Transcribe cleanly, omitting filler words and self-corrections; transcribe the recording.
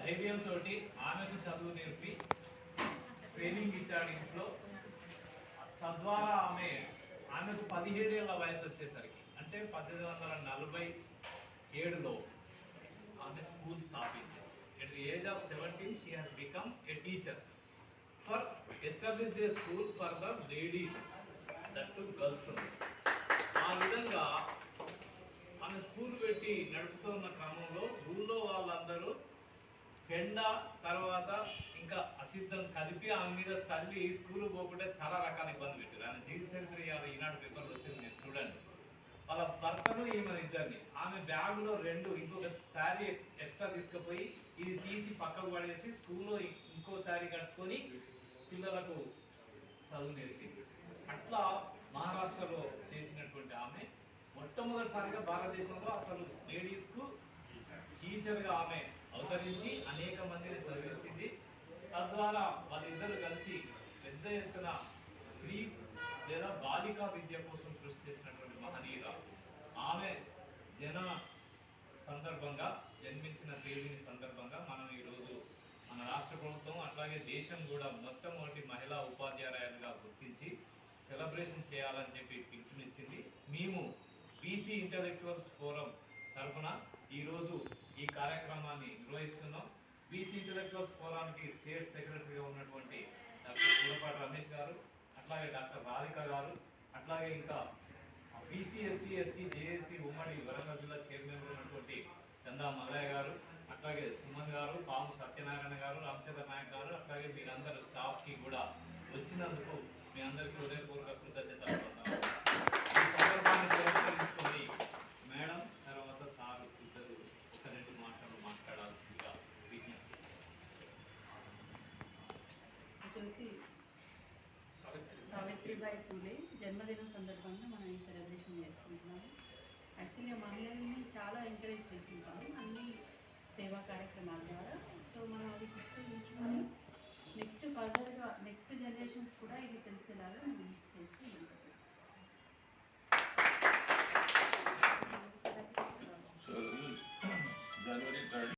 ధైర్యంతో ఆమెకు చదువు నేర్పి ట్రైనింగ్ ఇచ్చాడు ఇంట్లో. తద్వారా ఆమెకు 17 ఏళ్ల వయసు వచ్చేసరికి, అంటే 1847లో ఆమె స్కూల్ స్థాపించింది. At the age of 17 she has become a teacher for established a school for the ladies, that to girls. ఆ విధంగా ఆమె స్కూల్ పెట్టి నడుపుతున్న క్రమంలో ఊళ్ళో వాళ్ళందరూ పెండ తర్వాత ఇంకా అసిద్ధం కలిపి ఆమె మీద చల్లి స్కూల్ పోకుంటే చాలా రకాల ఇబ్బంది పెట్టారు. ఆమె జీవిత చరిత్ర ఈనాడు పేపర్లు వచ్చింది, మీరు చూడండి. వాళ్ళ భర్తను ఈమె ఇద్దరిని ఆమె బ్యాగులో 2 ఇంకొక శారీ ఎక్స్ట్రా తీసుకుపోయి ఇది తీసి పక్కకు పడేసి స్కూల్లో ఇంకో శారీ కట్టుకొని పిల్లలకు చదువు నేర్పింది. అట్లా మహారాష్ట్రలో చేసినటువంటి ఆమె మొట్టమొదటిసారిగా భారతదేశంలో అసలు లేడీస్కు టీచర్గా ఆమె అవతరించి అనేక మందిని చదివించింది. తద్వారా వాళ్ళిద్దరూ కలిసి పెద్ద ఎత్తున స్త్రీ లేదా బాలికా విద్య కోసం కృషి చేసినటువంటి మహనీయురాలు. ఆమె జన్మించిన తేదీని సందర్భంగా మనం ఈరోజు మన రాష్ట్ర ప్రభుత్వం అట్లాగే దేశం కూడా మొట్టమొదటి మహిళా ఉపాధ్యాయులుగా గుర్తించి సెలబ్రేషన్ చేయాలని చెప్పి పిలుపునిచ్చింది. మేము బీసీ ఇంటలెక్చువల్స్ ఫోరం తరఫున ఈరోజు ఈ కార్యక్రమాన్ని నిర్వహిస్తున్నాం. బీసీ ఇంటలెక్చువల్స్ ఫోరానికి స్టేట్ సెక్రటరీగా ఉన్నటువంటి డాక్టర్ పూలపాటి రమేష్ గారు, అట్లాగే డాక్టర్ రాధిక గారు, అట్లాగే ఇంకా బీసీ ఎస్సీ ఎస్టీ జేఏసీ ఉమ్మడి వరంగల్ జిల్లా చైర్మన్ ఉన్నటువంటి చందా మల్లయ్య గారు, అట్లాగే సుమన్ గారు, పాము సత్యనారాయణ గారు, రామచంద్ర నాయక్ గారు, అట్లాగే మీరందరూ స్టాఫ్కి కూడా వచ్చినందుకు మీ అందరికీ హృదయపూర్వక కృతజ్ఞతలు. ఈ సందర్భాన్ని పురస్కరించుకొని మేడం తర్వాత సారు ఇద్దరు ఒక 2 మాటలు మాట్లాడాల్సిందిగా విజ్ఞప్తి. సావిత్రిబాయి పూలే జన్మదినం సందర్భంగా మనం ఈ సెలబ్రేషన్ చేసుకుంటున్నాము. యాక్చువల్గా మహిళల్ని చాలా ఎంకరేజ్ చేస్తుంటాము అన్ని సేవా కార్యక్రమాల ద్వారా. సో మనం అది గుర్తుంచుకొని నెక్స్ట్ ఫర్దర్గా నెక్స్ట్ జనరేషన్స్ కూడా ఇది తెలిసేలాగా మనం చేస్తే మంచిది.